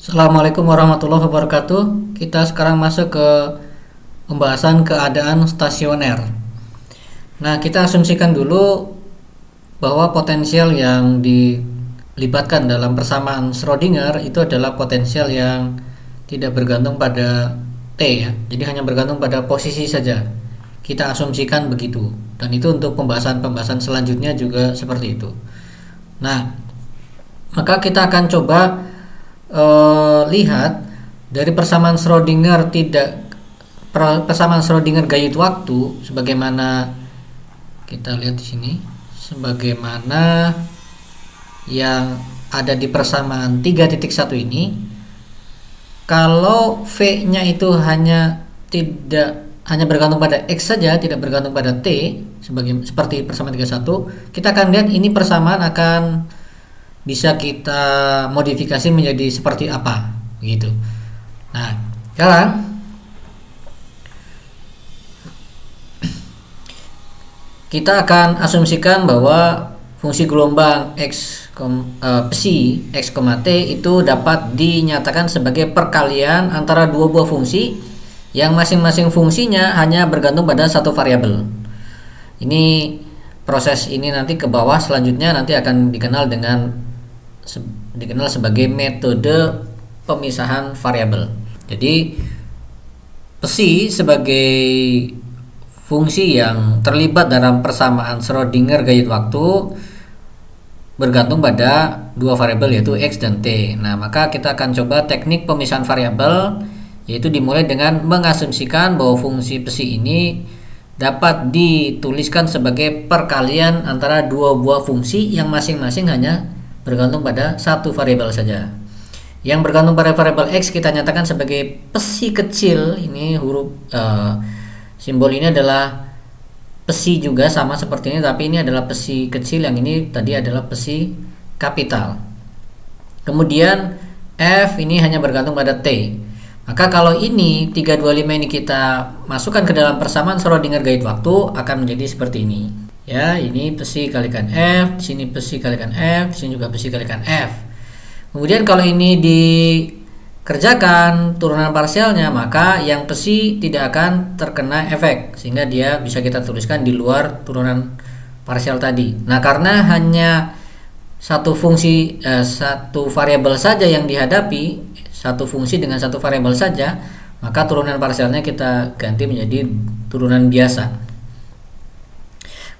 Assalamualaikum warahmatullahi wabarakatuh. Kita sekarang masuk ke pembahasan keadaan stasioner. Nah, kita asumsikan dulu bahwa potensial yang dilibatkan dalam persamaan Schrödinger itu adalah potensial yang tidak bergantung pada T ya. Jadi hanya bergantung pada posisi saja. Kita asumsikan begitu. Dan itu untuk pembahasan-pembahasan selanjutnya juga seperti itu. Nah, maka kita akan coba lihat dari persamaan Schrödinger persamaan Schrödinger gayut waktu sebagaimana kita lihat di sini, sebagaimana yang ada di persamaan 3.1 ini. Kalau V-nya itu hanya bergantung pada X saja, tidak bergantung pada T seperti persamaan 31, kita akan lihat ini persamaan akan bisa kita modifikasi menjadi seperti apa begitu. Nah, sekarang kita akan asumsikan bahwa fungsi gelombang psi x, t itu dapat dinyatakan sebagai perkalian antara dua buah fungsi yang masing-masing fungsinya hanya bergantung pada satu variabel. Ini proses ini nanti ke bawah selanjutnya nanti akan dikenal sebagai metode pemisahan variabel. Jadi psi sebagai fungsi yang terlibat dalam persamaan Schrödinger gayut waktu bergantung pada dua variabel yaitu X dan T. Nah, maka kita akan coba teknik pemisahan variabel, yaitu dimulai dengan mengasumsikan bahwa fungsi psi ini dapat dituliskan sebagai perkalian antara dua buah fungsi yang masing-masing hanya bergantung pada satu variabel saja. Yang bergantung pada variabel X kita nyatakan sebagai psi kecil. Ini huruf simbol ini adalah psi juga sama seperti ini, tapi ini adalah psi kecil, yang ini tadi adalah psi kapital. Kemudian F ini hanya bergantung pada T. Maka kalau ini 325 ini kita masukkan ke dalam persamaan Schrödinger gayut waktu akan menjadi seperti ini. Ya, ini psi kalikan F, di sini psi kalikan F, di sini juga psi kalikan F. Kemudian kalau ini dikerjakan turunan parsialnya, maka yang psi tidak akan terkena efek sehingga dia bisa kita tuliskan di luar turunan parsial tadi. Nah, karena hanya satu fungsi satu variabel saja yang dihadapi, satu fungsi dengan satu variabel saja, maka turunan parsialnya kita ganti menjadi turunan biasa.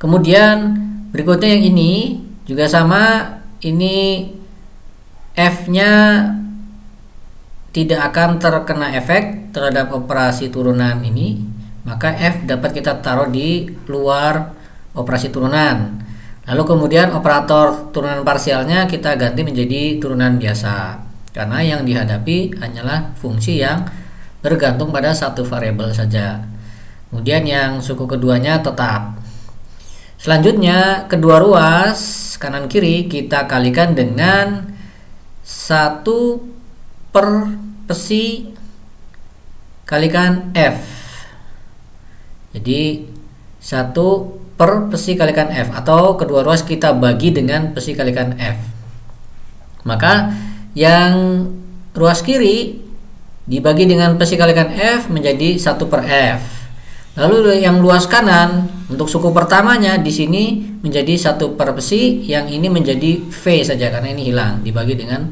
Kemudian berikutnya yang ini juga sama, ini F-nya tidak akan terkena efek terhadap operasi turunan ini, maka F dapat kita taruh di luar operasi turunan. Lalu kemudian operator turunan parsialnya kita ganti menjadi turunan biasa, karena yang dihadapi hanyalah fungsi yang bergantung pada satu variabel saja. Kemudian yang suku keduanya tetap. Selanjutnya kedua ruas kanan kiri kita kalikan dengan 1 per psi kalikan F. Jadi 1 per psi kalikan F, atau kedua ruas kita bagi dengan psi kalikan F. Maka yang ruas kiri dibagi dengan psi kalikan F menjadi 1 per F. Lalu yang luas kanan untuk suku pertamanya di sini menjadi 1 per psi, yang ini menjadi V saja karena ini hilang, dibagi dengan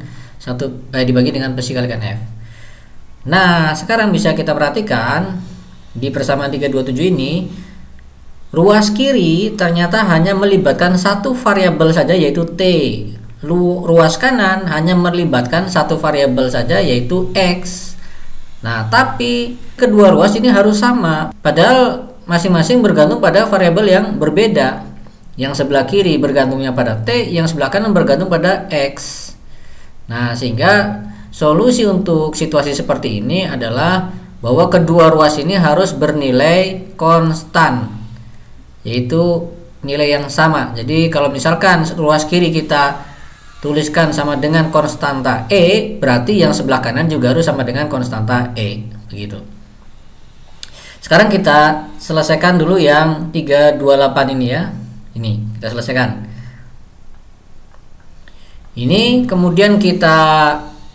psi kalikan F. Nah, sekarang bisa kita perhatikan di persamaan 327 ini ruas kiri ternyata hanya melibatkan satu variabel saja yaitu T. Ruas kanan hanya melibatkan satu variabel saja yaitu X. Nah, tapi kedua ruas ini harus sama, padahal masing-masing bergantung pada variabel yang berbeda. Yang sebelah kiri bergantungnya pada T, yang sebelah kanan bergantung pada X. Nah, sehingga solusi untuk situasi seperti ini adalah bahwa kedua ruas ini harus bernilai konstan, yaitu nilai yang sama. Jadi kalau misalkan ruas kiri kita tuliskan sama dengan konstanta E, berarti yang sebelah kanan juga harus sama dengan konstanta E, begitu. Sekarang kita selesaikan dulu yang 328 ini ya. Ini kita selesaikan. Ini kemudian kita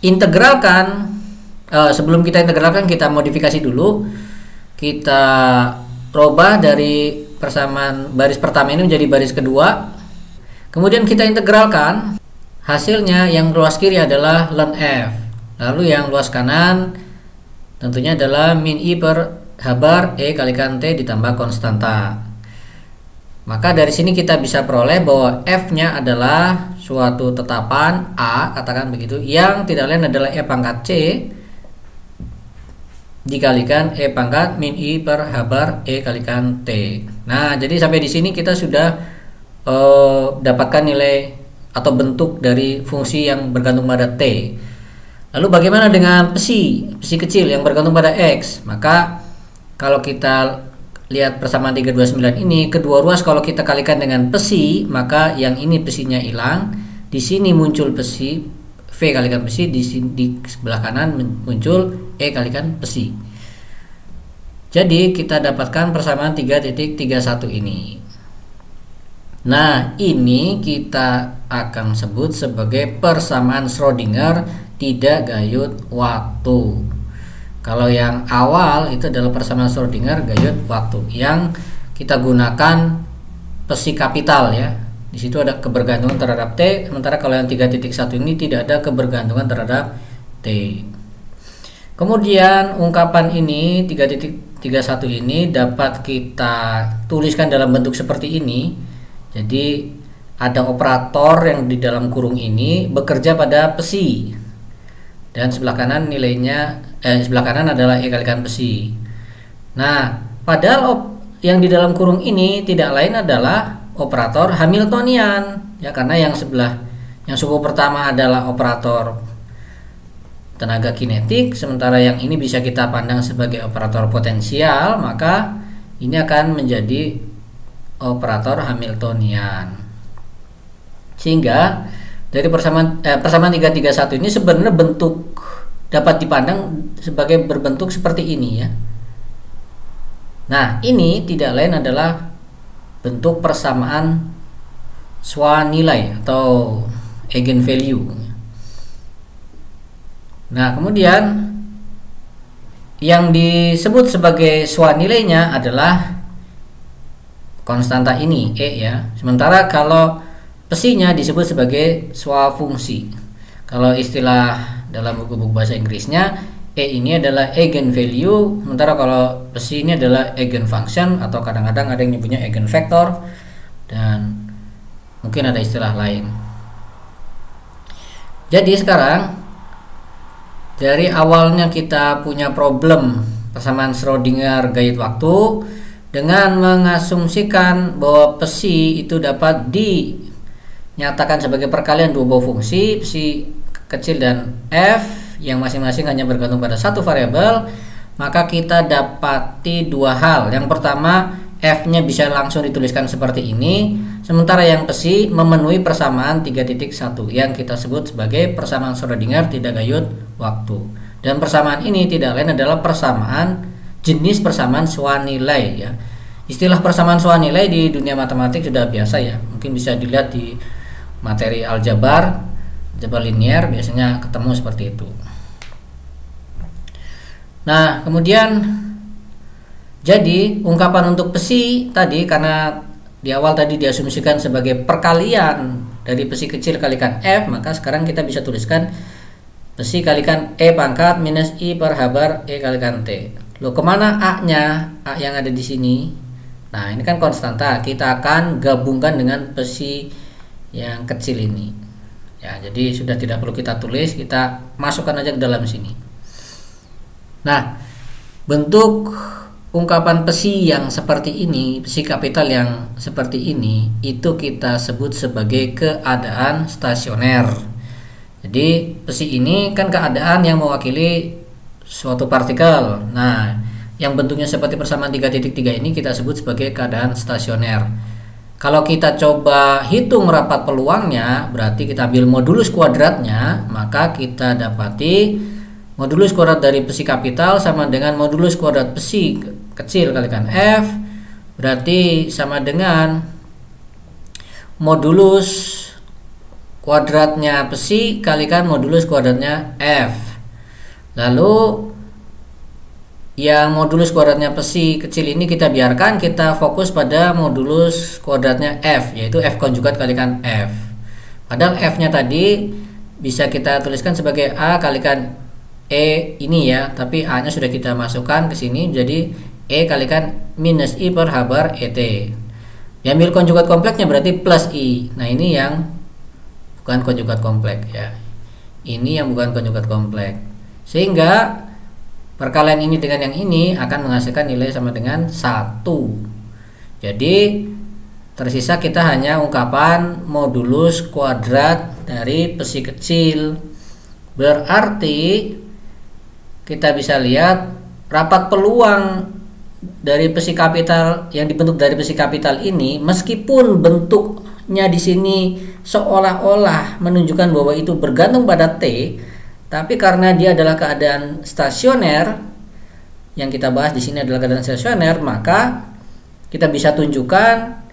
integralkan, sebelum kita integralkan kita modifikasi dulu. Kita rubah dari persamaan baris pertama ini menjadi baris kedua. Kemudian kita integralkan. Hasilnya yang luas kiri adalah ln F. Lalu yang luas kanan tentunya adalah min I per H bar E kalikan T ditambah konstanta. Maka dari sini kita bisa peroleh bahwa F-nya adalah suatu tetapan A, katakan begitu, yang tidak lain adalah E pangkat C dikalikan E pangkat min I per H bar E kalikan T. Nah, jadi sampai di sini kita sudah dapatkan nilai atau bentuk dari fungsi yang bergantung pada T. Lalu bagaimana dengan psi kecil yang bergantung pada X? Maka kalau kita lihat persamaan 329 ini, kedua ruas kalau kita kalikan dengan psi, maka yang ini psinya hilang. Di sini muncul psi V kalikan psi, di sebelah kanan muncul E kalikan psi. Jadi kita dapatkan persamaan 3.31 ini. Nah, ini kita akan sebut sebagai persamaan Schrödinger tidak gayut waktu. Kalau yang awal itu adalah persamaan Schrödinger gayut waktu yang kita gunakan psi kapital ya. Di situ ada kebergantungan terhadap T, sementara kalau yang 3.1 ini tidak ada kebergantungan terhadap T. Kemudian ungkapan ini 3.31 ini dapat kita tuliskan dalam bentuk seperti ini. Jadi ada operator yang di dalam kurung ini bekerja pada psi. Dan sebelah kanan nilainya sebelah kanan adalah E kalikan psi. Nah, padahal yang di dalam kurung ini tidak lain adalah operator Hamiltonian ya, karena yang suku pertama adalah operator tenaga kinetik, sementara yang ini bisa kita pandang sebagai operator potensial, maka ini akan menjadi operator Hamiltonian. Sehingga dari persamaan 331 ini sebenarnya bentuk dapat dipandang sebagai berbentuk seperti ini ya. Nah, ini tidak lain adalah bentuk persamaan swanilai atau eigenvalue. Nah, kemudian yang disebut sebagai swanilainya adalah konstanta ini E ya. Sementara kalau psinya disebut sebagai swafungsi. Kalau istilah dalam buku-buku bahasa Inggrisnya, E ini adalah eigenvalue, sementara kalau psi ini adalah eigenfunction, atau kadang-kadang ada yang nyebutnya eigenvector, dan mungkin ada istilah lain. Jadi sekarang dari awalnya kita punya problem persamaan Schrödinger gayut waktu dengan mengasumsikan bahwa psi itu dapat dinyatakan sebagai perkalian dua buah fungsi psi kecil dan F yang masing-masing hanya bergantung pada satu variabel, maka kita dapati dua hal. Yang pertama, F-nya bisa langsung dituliskan seperti ini, sementara yang psi memenuhi persamaan 3.1 yang kita sebut sebagai persamaan Schrödinger tidak gayut waktu. Dan persamaan ini tidak lain adalah persamaan jenis persamaan swanilai ya. Istilah persamaan swanilai di dunia matematik sudah biasa ya. Mungkin bisa dilihat di materi aljabar linier, biasanya ketemu seperti itu. Nah, kemudian jadi ungkapan untuk psi tadi, karena di awal tadi diasumsikan sebagai perkalian dari psi kecil kalikan F, maka sekarang kita bisa tuliskan psi kalikan E pangkat minus I per H bar E kalikan T. Loh, kemana A-nya? A yang ada di sini. Nah, ini kan konstanta. Kita akan gabungkan dengan psi yang kecil ini. Ya, jadi sudah tidak perlu kita tulis, kita masukkan aja ke dalam sini. Nah, bentuk ungkapan psi yang seperti ini, psi kapital yang seperti ini, itu kita sebut sebagai keadaan stasioner. Jadi psi ini kan keadaan yang mewakili suatu partikel. Nah, yang bentuknya seperti persamaan 3.3 ini kita sebut sebagai keadaan stasioner. Kalau kita coba hitung rapat peluangnya, berarti kita ambil modulus kuadratnya, maka kita dapati modulus kuadrat dari psi kapital sama dengan modulus kuadrat psi kecil kalikan F, berarti sama dengan modulus kuadratnya psi kalikan modulus kuadratnya F. Lalu yang modulus kuadratnya psi kecil ini kita biarkan, kita fokus pada modulus kuadratnya F, yaitu F konjugat kalikan F. Padahal F-nya tadi bisa kita tuliskan sebagai A kalikan E ini ya, tapi A-nya sudah kita masukkan ke sini jadi E kalikan minus I per H bar ET. Diambil konjugat kompleksnya berarti plus I. Nah ini yang bukan konjugat kompleks ya. Ini yang bukan konjugat kompleks. Sehingga perkalian ini dengan yang ini akan menghasilkan nilai sama dengan 1. Jadi tersisa kita hanya ungkapan modulus kuadrat dari psi kecil. Berarti kita bisa lihat rapat peluang dari psi kapital yang dibentuk dari psi kapital ini, meskipun bentuknya di sini seolah-olah menunjukkan bahwa itu bergantung pada T, tapi karena dia adalah keadaan stasioner, yang kita bahas di sini adalah keadaan stasioner, maka kita bisa tunjukkan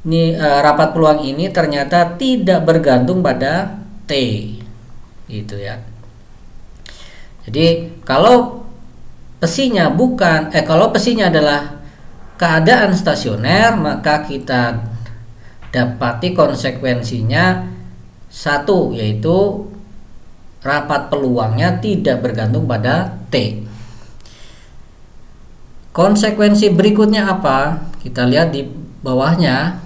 ini rapat peluang ini ternyata tidak bergantung pada T, gitu ya. Jadi kalau pesinya kalau pesinya adalah keadaan stasioner, maka kita dapati konsekuensinya 1, yaitu rapat peluangnya tidak bergantung pada T. Konsekuensi berikutnya apa? Kita lihat di bawahnya.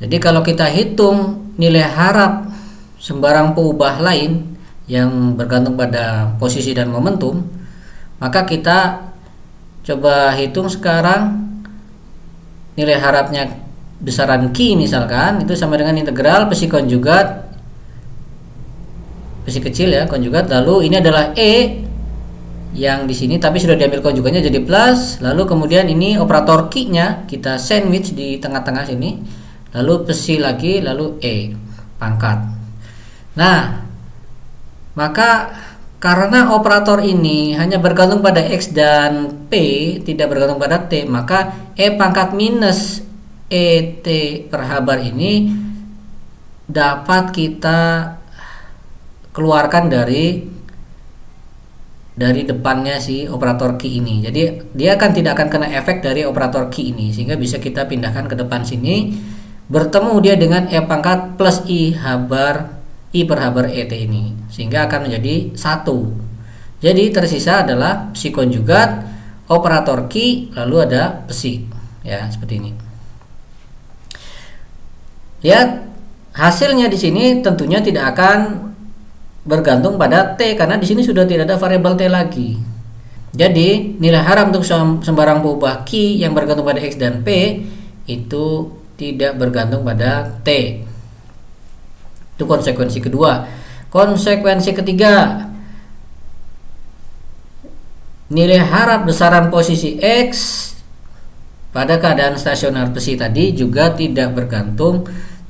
Jadi kalau kita hitung nilai harap sembarang peubah lain yang bergantung pada posisi dan momentum, maka kita coba hitung sekarang nilai harapnya besaran Q misalkan, itu sama dengan integral psi konjugat psi kecil ya konjugat, lalu ini adalah E yang di sini tapi sudah diambil konjugatnya jadi plus, lalu kemudian ini operator Q-nya kita sandwich di tengah-tengah sini, lalu psi lagi, lalu E pangkat. Nah, maka karena operator ini hanya bergantung pada X dan P, tidak bergantung pada T, maka E pangkat minus ET per H bar ini dapat kita keluarkan dari depannya si operator Q ini. Jadi dia tidak akan kena efek dari operator Q ini, sehingga bisa kita pindahkan ke depan sini, bertemu dia dengan E pangkat plus I per H bar ET ini, sehingga akan menjadi 1. Jadi tersisa adalah psi konjugat, operator Q, lalu ada psi ya, seperti ini. Lihat hasilnya di sini tentunya tidak akan bergantung pada T, karena di sini sudah tidak ada variabel T lagi. Jadi nilai harap untuk sembarang peubah Q yang bergantung pada X dan P itu tidak bergantung pada T. Itu konsekuensi kedua. Konsekuensi ketiga, nilai harap besaran posisi X pada keadaan stasioner psi tadi juga tidak bergantung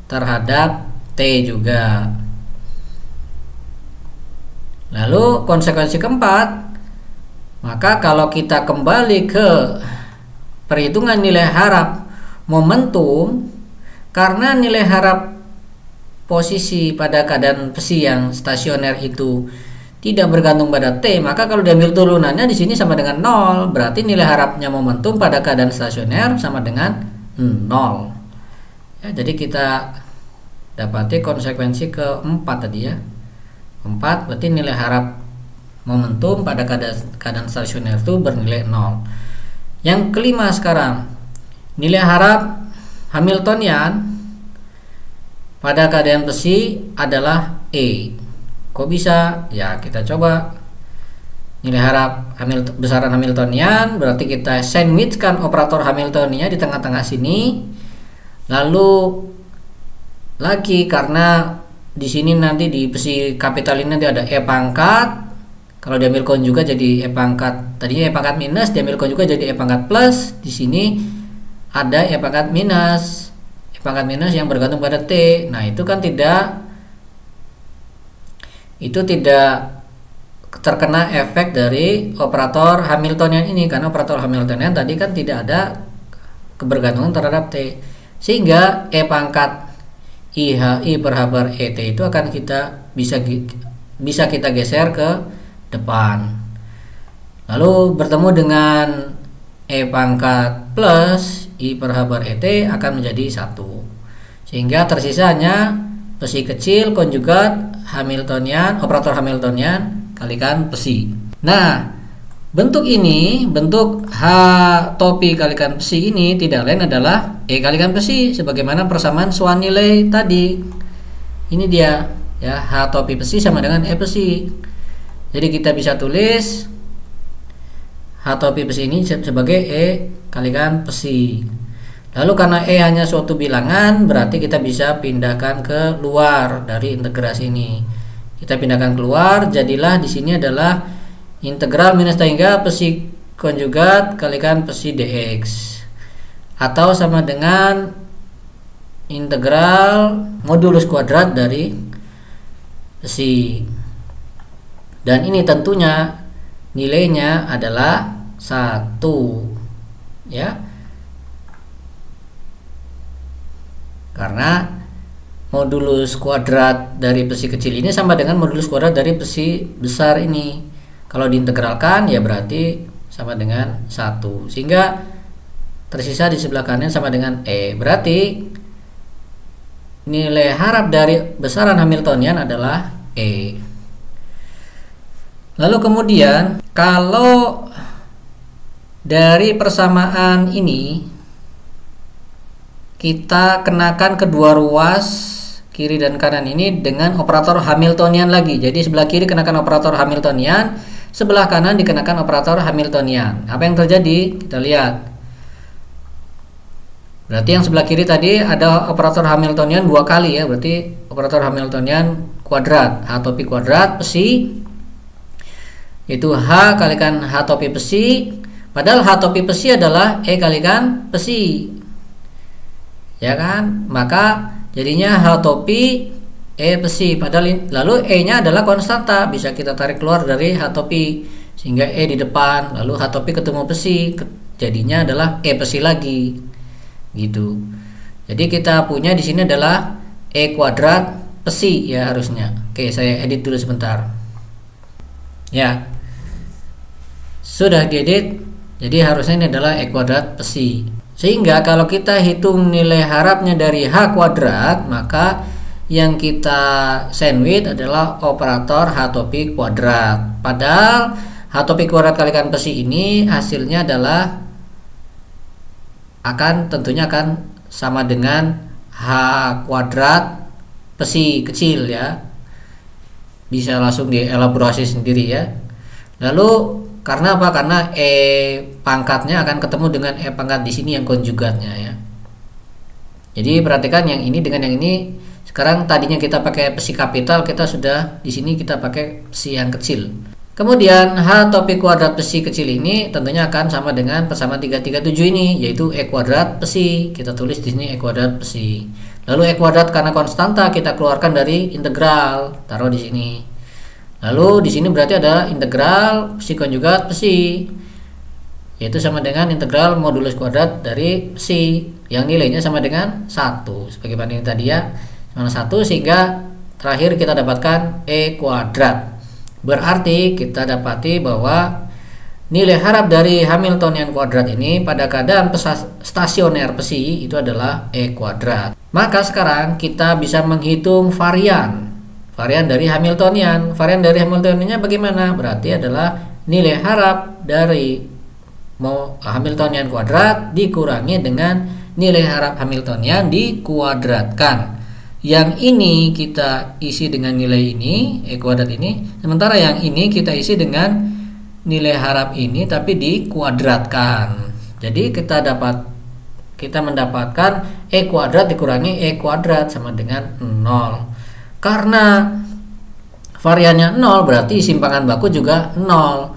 terhadap T juga. Lalu konsekuensi keempat, maka kalau kita kembali ke perhitungan nilai harap momentum, karena nilai harap posisi pada keadaan psi yang stasioner itu tidak bergantung pada T, maka kalau diambil turunannya di sini sama dengan 0, berarti nilai harapnya momentum pada keadaan stasioner sama dengan 0. Ya, jadi kita dapati konsekuensi keempat tadi ya. 4 berarti nilai harap momentum pada keadaan stasioner itu bernilai 0. Yang kelima sekarang, nilai harap Hamiltonian pada keadaan psi adalah E. Kok bisa? Ya, kita coba nilai harap besaran Hamiltonian, berarti kita sandwichkan operator Hamiltonian di tengah-tengah sini. Lalu lagi karena di sini nanti di psi kapital ini nanti ada E pangkat, kalau diambil konjugat jadi E pangkat, tadinya E pangkat minus, diambil konjugat jadi E pangkat plus, di sini ada E pangkat minus yang bergantung pada T. Nah, itu kan tidak terkena efek dari operator Hamiltonian ini, karena operator Hamiltonian tadi kan tidak ada kebergantungan terhadap T, sehingga E pangkat I per H bar ET itu akan kita bisa kita geser ke depan. Lalu bertemu dengan E pangkat plus I per H bar ET akan menjadi 1. Sehingga tersisanya psi kecil konjugat Hamiltonian, operator Hamiltonian kalikan psi. Nah, bentuk ini, bentuk H topi kalikan psi ini tidak lain adalah E kalikan psi sebagaimana persamaan suan nilai tadi. Ini dia ya, H topi psi sama dengan E psi. Jadi kita bisa tulis H topi psi ini sebagai E kalikan psi. Lalu karena E hanya suatu bilangan, berarti kita bisa pindahkan ke luar dari integrasi ini. Kita pindahkan keluar, jadilah di sini adalah integral minus tan hingga psi konjugat kalikan psi dx, atau sama dengan integral modulus kuadrat dari psi. Dan ini tentunya nilainya adalah 1 ya. Karena modulus kuadrat dari psi kecil ini sama dengan modulus kuadrat dari psi besar ini. Kalau diintegralkan ya berarti sama dengan 1. Sehingga tersisa di sebelah kanan sama dengan E. Berarti nilai harap dari besaran Hamiltonian adalah E. Lalu kemudian kalau dari persamaan ini kita kenakan kedua ruas kiri dan kanan ini dengan operator Hamiltonian lagi. Jadi sebelah kiri kenakan operator Hamiltonian, sebelah kanan dikenakan operator Hamiltonian. Apa yang terjadi? Kita lihat. Berarti yang sebelah kiri tadi ada operator Hamiltonian 2 kali ya. Berarti operator Hamiltonian kuadrat, H topi kuadrat psi itu H kalikan H topi psi. Padahal H topi psi adalah E kalikan psi. Ya kan? Maka jadinya H topi E psi. Padahal lalu E nya adalah konstanta, bisa kita tarik keluar dari H topi sehingga E di depan, lalu H topi ketemu psi, jadinya adalah E psi lagi gitu. Jadi kita punya di sini adalah E kuadrat psi ya harusnya. Oke, saya edit dulu sebentar ya. Sudah diedit. Jadi harusnya ini adalah E kuadrat psi. Sehingga kalau kita hitung nilai harapnya dari H kuadrat, maka yang kita sandwich adalah operator H topi kuadrat. Padahal H topi kuadrat kalikan psi ini hasilnya adalah tentunya akan sama dengan H kuadrat psi kecil ya. Bisa langsung dielaborasi sendiri ya. Lalu karena apa? Karena E pangkatnya akan ketemu dengan E pangkat di sini yang konjugatnya ya. Jadi perhatikan yang ini dengan yang ini. Sekarang tadinya kita pakai psi kapital, kita sudah di sini kita pakai psi yang kecil. Kemudian H topi kuadrat psi kecil ini tentunya akan sama dengan persamaan 337 ini, yaitu E kuadrat psi. Kita tulis di sini E kuadrat psi. Lalu E kuadrat karena konstanta kita keluarkan dari integral, taruh di sini. Lalu di sini berarti ada integral psi konjugat psi, yaitu sama dengan integral modulus kuadrat dari psi yang nilainya sama dengan 1 sebagaimana ini tadi ya, sama 1, sehingga terakhir kita dapatkan E kuadrat. Berarti kita dapati bahwa nilai harap dari Hamiltonian kuadrat ini pada keadaan stasioner psi itu adalah E kuadrat. Maka sekarang kita bisa menghitung varian dari Hamiltonian. Varian dari Hamiltoniannya bagaimana? Berarti adalah nilai harap dari Hamiltonian kuadrat dikurangi dengan nilai harap Hamiltonian dikuadratkan. Yang ini kita isi dengan nilai ini, E kuadrat ini. Sementara yang ini kita isi dengan nilai harap ini tapi dikuadratkan. Jadi kita mendapatkan E kuadrat dikurangi E kuadrat sama dengan 0. Karena variannya 0 berarti simpangan baku juga 0.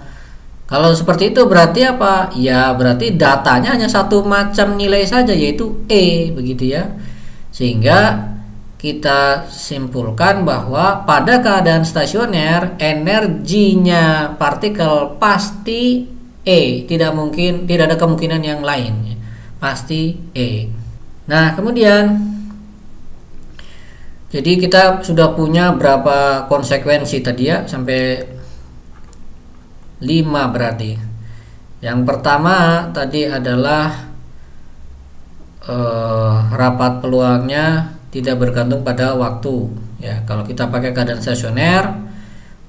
Kalau seperti itu berarti apa? Ya berarti datanya hanya satu macam nilai saja, yaitu E, begitu ya. Sehingga kita simpulkan bahwa pada keadaan stasioner energinya partikel pasti E, tidak ada kemungkinan yang lain, pasti E. Nah kemudian Jadi kita sudah punya berapa konsekuensi tadi ya, sampai 5 berarti. Yang pertama tadi adalah rapat peluangnya tidak bergantung pada waktu ya. Kalau kita pakai keadaan stasioner,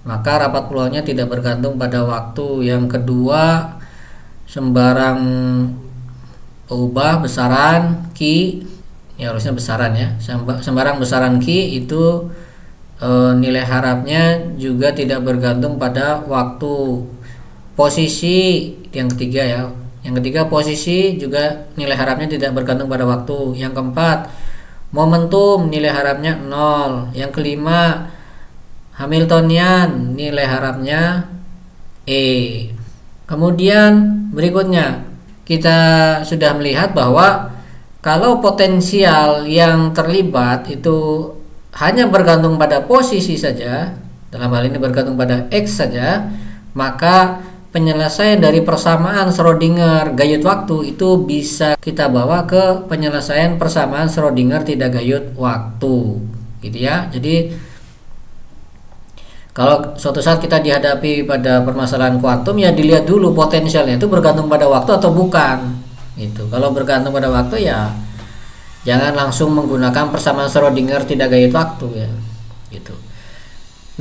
maka rapat peluangnya tidak bergantung pada waktu. Yang kedua, sembarang ubah besaran Q, ya harusnya besaran ya, sembarang besaran Q itu nilai harapnya juga tidak bergantung pada waktu. Posisi yang ketiga ya, yang ketiga posisi juga nilai harapnya tidak bergantung pada waktu. Yang keempat, momentum nilai harapnya 0. Yang kelima, Hamiltonian nilai harapnya E. Kemudian berikutnya kita sudah melihat bahwa kalau potensial yang terlibat itu hanya bergantung pada posisi saja, dalam hal ini bergantung pada X saja, maka penyelesaian dari persamaan Schrödinger gayut waktu itu bisa kita bawa ke penyelesaian persamaan Schrödinger tidak gayut waktu, gitu ya. Jadi kalau suatu saat kita dihadapi pada permasalahan kuantum, ya dilihat dulu potensialnya itu bergantung pada waktu atau bukan. Gitu. Kalau bergantung pada waktu, ya jangan langsung menggunakan persamaan Schrödinger tidak gayut waktu ya. Gitu.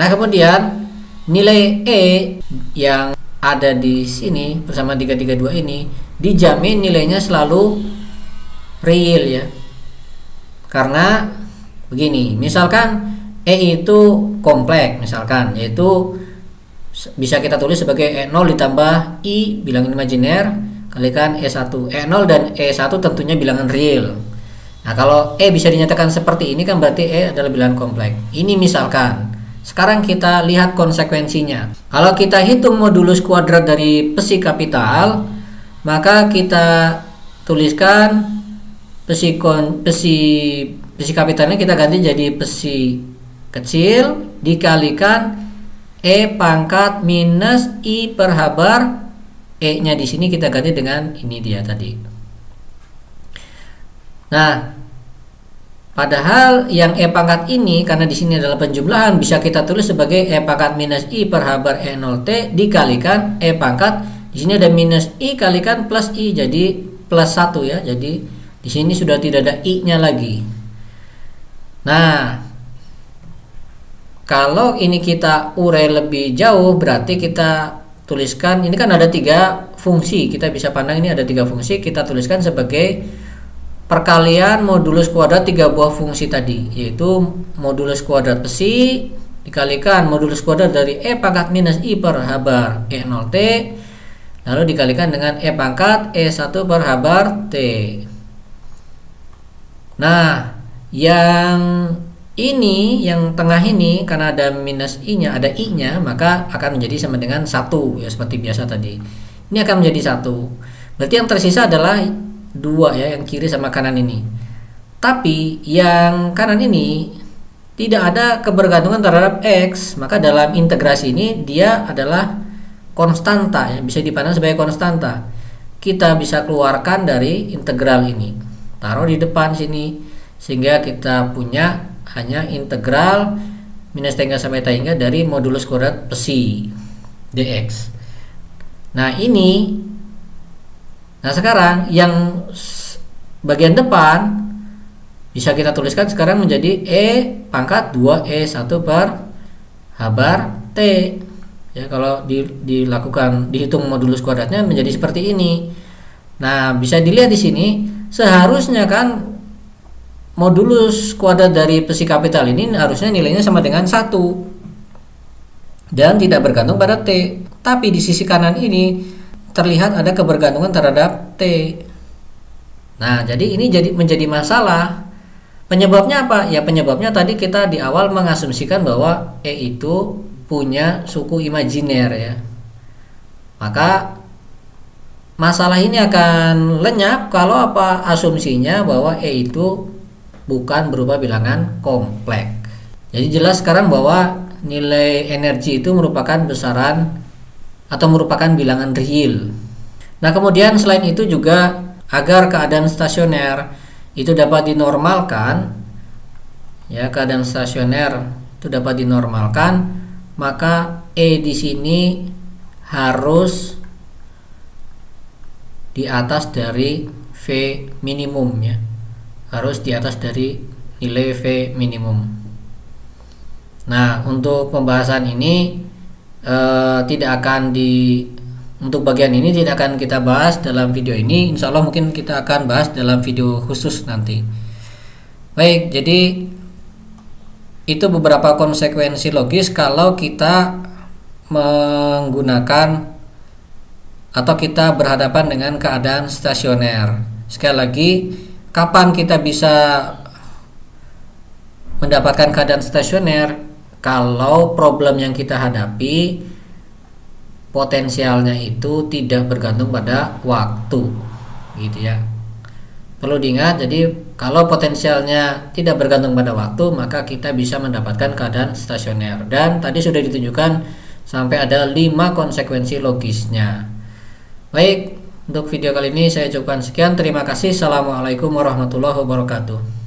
Nah, kemudian nilai E yang ada di sini bersama 332 ini dijamin nilainya selalu real ya. Karena begini, misalkan E itu kompleks misalkan, yaitu bisa kita tulis sebagai E0 ditambah I bilangan imajiner kalikan E1. E0 dan E1 tentunya bilangan real. Nah, kalau E bisa dinyatakan seperti ini kan berarti E adalah bilangan kompleks. Ini misalkan. Sekarang kita lihat konsekuensinya. Kalau kita hitung modulus kuadrat dari psi kapital, maka kita tuliskan psi kapitalnya kita ganti jadi psi kecil dikalikan E pangkat minus I per habar. E nya di sini kita ganti dengan ini dia tadi. Nah, padahal yang E pangkat ini karena di sini adalah penjumlahan bisa kita tulis sebagai E pangkat minus I per habar E0T dikalikan E pangkat, di sini ada minus I kalikan plus I jadi plus 1 ya. Jadi di sini sudah tidak ada I-nya lagi. Nah, kalau ini kita urai lebih jauh berarti kita tuliskan, ini kan ada 3 fungsi, kita bisa pandang ini ada 3 fungsi, kita tuliskan sebagai perkalian modulus kuadrat 3 buah fungsi tadi, yaitu modulus kuadrat psi dikalikan modulus kuadrat dari E pangkat minus I per habar E0T lalu dikalikan dengan E pangkat E1 per habar T. Nah, yang ini, yang tengah ini karena ada minus I-nya, ada I-nya, maka akan menjadi sama dengan 1 ya, seperti biasa tadi. Ini akan menjadi 1. Berarti yang tersisa adalah 2 ya, yang kiri sama kanan ini. Tapi yang kanan ini tidak ada kebergantungan terhadap X, maka dalam integrasi ini dia adalah konstanta ya, bisa dipandang sebagai konstanta. Kita bisa keluarkan dari integral ini, taruh di depan sini, sehingga kita punya hanya integral minus tangga sampai tangga dari modulus kuadrat psi dx. Nah ini, nah sekarang yang bagian depan bisa kita tuliskan sekarang menjadi E pangkat 2E1 per habar T ya, kalau dilakukan dihitung modulus kuadratnya menjadi seperti ini. Nah, bisa dilihat di sini seharusnya kan modulus kuadrat dari psi kapital ini harusnya nilainya sama dengan 1 dan tidak bergantung pada T. Tapi di sisi kanan ini terlihat ada kebergantungan terhadap T. Nah, jadi ini menjadi masalah. Penyebabnya apa? Ya penyebabnya tadi kita di awal mengasumsikan bahwa E itu punya suku imajiner ya. Maka masalah ini akan lenyap kalau apa asumsinya bahwa E itu bukan berupa bilangan kompleks. Jadi jelas sekarang bahwa nilai energi itu merupakan besaran atau merupakan bilangan real. Nah, kemudian selain itu juga agar keadaan stasioner itu dapat dinormalkan, ya, keadaan stasioner itu dapat dinormalkan, maka E di sini harus di atas dari V minimum ya. Harus di atas dari nilai V minimum. Nah, untuk pembahasan ini untuk bagian ini tidak akan kita bahas dalam video ini. Insya Allah mungkin kita akan bahas dalam video khusus nanti. Baik, jadi itu beberapa konsekuensi logis kalau kita menggunakan atau kita berhadapan dengan keadaan stasioner. Sekali lagi, kapan kita bisa mendapatkan keadaan stasioner? Kalau problem yang kita hadapi potensialnya itu tidak bergantung pada waktu, gitu ya. Perlu diingat, jadi kalau potensialnya tidak bergantung pada waktu, maka kita bisa mendapatkan keadaan stasioner. Dan tadi sudah ditunjukkan sampai ada 5 konsekuensi logisnya. Baik, untuk video kali ini saya cukupkan sekian. Terima kasih. Assalamualaikum warahmatullahi wabarakatuh.